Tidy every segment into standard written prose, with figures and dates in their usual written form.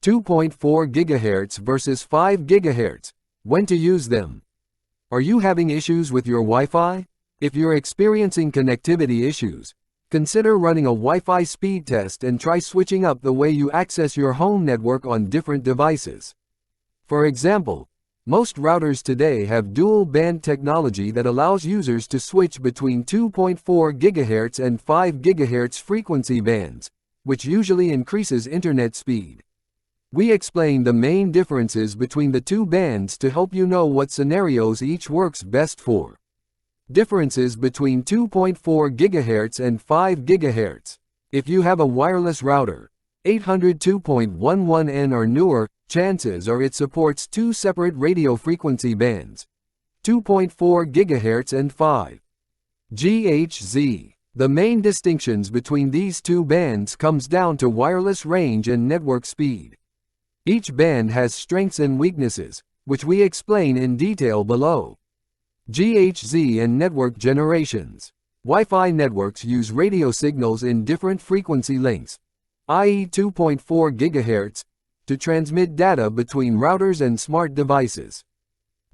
2.4 GHz versus 5 GHz. When to use them. Are you having issues with your Wi-Fi? If you're experiencing connectivity issues, consider running a Wi-Fi speed test and try switching up the way you access your home network on different devices. For example, most routers today have dual-band technology that allows users to switch between 2.4 GHz and 5 GHz frequency bands, which usually increases internet speed. We explain the main differences between the two bands to help you know what scenarios each works best for. Differences between 2.4 GHz and 5 GHz. If you have a wireless router, 802.11n or newer, chances are it supports two separate radio frequency bands, 2.4 GHz and 5 GHz. The main distinctions between these two bands comes down to wireless range and network speed. Each band has strengths and weaknesses, which we explain in detail below. GHz and network generations. Wi-Fi networks use radio signals in different frequency lengths, i.e. 2.4 GHz, to transmit data between routers and smart devices.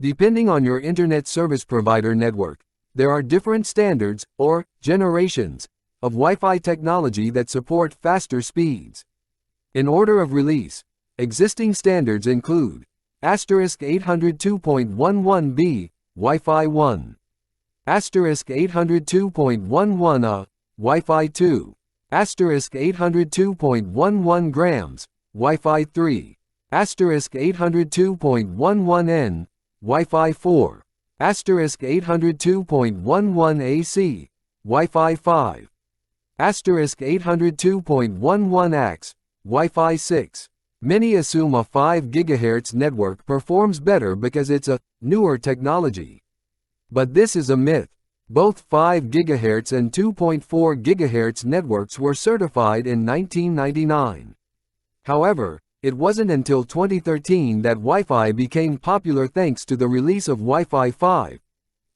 Depending on your internet service provider network, there are different standards, or generations, of Wi-Fi technology that support faster speeds. In order of release, existing standards include *802.11b, Wi-Fi 1, *802.11a, Wi-Fi 2, *802.11 grams, Wi-Fi 3, *802.11n, Wi-Fi 4, *802.11 AC, Wi-Fi 5, *802.11 AX, Wi-Fi 6. Many assume a 5 GHz network performs better because it's a newer technology. But this is a myth. Both 5 GHz and 2.4 GHz networks were certified in 1999. However, it wasn't until 2013 that Wi-Fi became popular thanks to the release of Wi-Fi 5,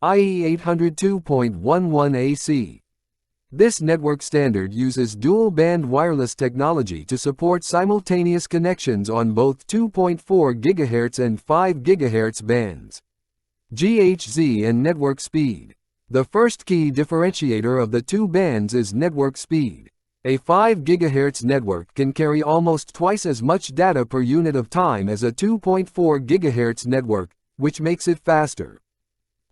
i.e. 802.11 AC. This network standard uses dual-band wireless technology to support simultaneous connections on both 2.4 GHz and 5 GHz bands. GHz and network speed. The first key differentiator of the two bands is network speed. A 5 GHz network can carry almost twice as much data per unit of time as a 2.4 GHz network, which makes it faster.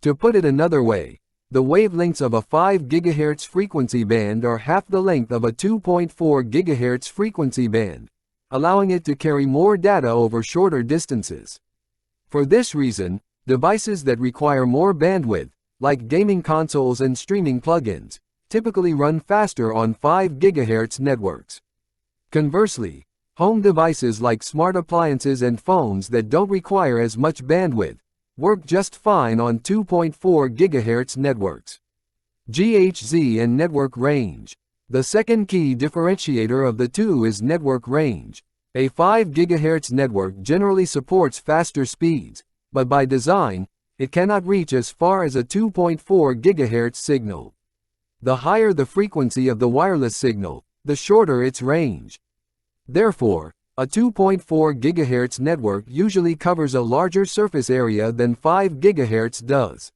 To put it another way, the wavelengths of a 5 GHz frequency band are half the length of a 2.4 GHz frequency band, allowing it to carry more data over shorter distances. For this reason, devices that require more bandwidth, like gaming consoles and streaming plugins, typically run faster on 5 GHz networks. Conversely, home devices like smart appliances and phones that don't require as much bandwidth work just fine on 2.4 GHz networks. GHz and network range. The second key differentiator of the two is network range. A 5 GHz network generally supports faster speeds, but by design, it cannot reach as far as a 2.4 GHz signal. The higher the frequency of the wireless signal, the shorter its range. Therefore, a 2.4 GHz network usually covers a larger surface area than 5 GHz does.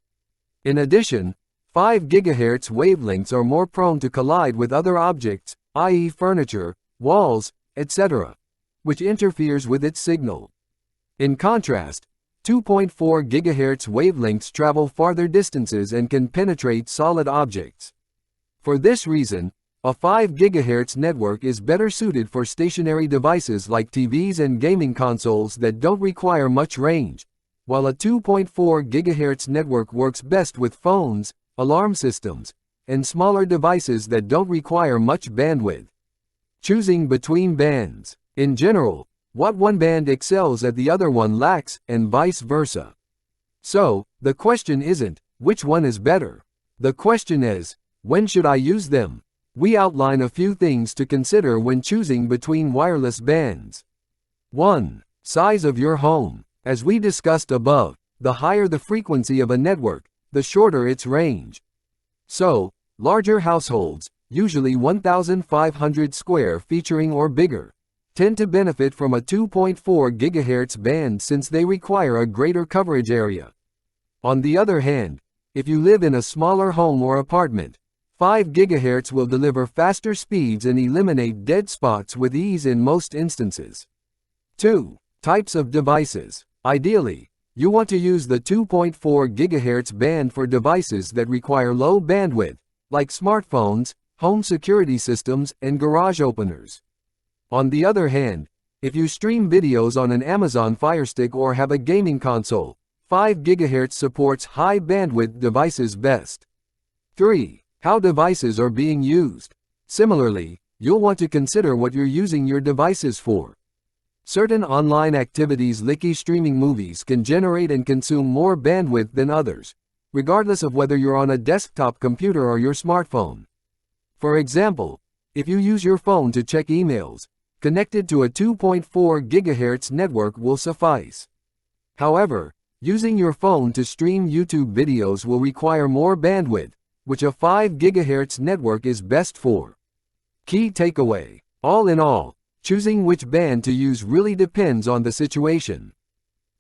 In addition, 5 GHz wavelengths are more prone to collide with other objects, i.e. furniture, walls, etc., which interferes with its signal. In contrast, 2.4 GHz wavelengths travel farther distances and can penetrate solid objects. For this reason, a 5 GHz network is better suited for stationary devices like TVs and gaming consoles that don't require much range, while a 2.4 GHz network works best with phones, alarm systems, and smaller devices that don't require much bandwidth. Choosing between bands. In general, what one band excels at the other one lacks, and vice versa. So, the question isn't, which one is better? The question is, when should I use them? We outline a few things to consider when choosing between wireless bands. 1. Size of your home. As we discussed above, the higher the frequency of a network, the shorter its range. So, larger households, usually 1,500 square featuring or bigger, tend to benefit from a 2.4 GHz band since they require a greater coverage area. On the other hand, if you live in a smaller home or apartment, 5 GHz will deliver faster speeds and eliminate dead spots with ease in most instances. 2. Types of devices. Ideally, you want to use the 2.4 GHz band for devices that require low bandwidth, like smartphones, home security systems, and garage openers. On the other hand, if you stream videos on an Amazon Fire Stick or have a gaming console, 5 GHz supports high bandwidth devices best. 3. How devices are being used. Similarly, you'll want to consider what you're using your devices for. Certain online activities like streaming movies can generate and consume more bandwidth than others, regardless of whether you're on a desktop computer or your smartphone. For example, if you use your phone to check emails, connected to a 2.4 GHz network will suffice. However, using your phone to stream YouTube videos will require more bandwidth, which a 5 GHz network is best for. Key takeaway. All in all, choosing which band to use really depends on the situation.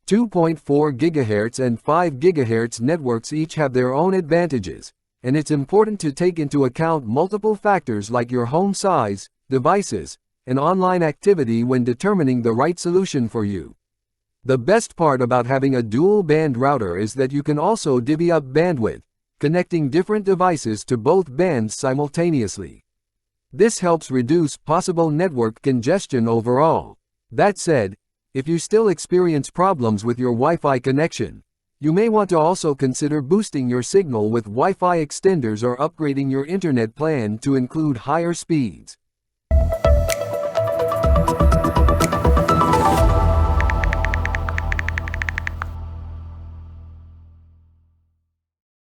2.4 GHz and 5 GHz networks each have their own advantages, and it's important to take into account multiple factors like your home size, devices, and online activity when determining the right solution for you. The best part about having a dual-band router is that you can also divvy up bandwidth, connecting different devices to both bands simultaneously. This helps reduce possible network congestion overall. That said, if you still experience problems with your Wi-Fi connection, you may want to also consider boosting your signal with Wi-Fi extenders or upgrading your internet plan to include higher speeds.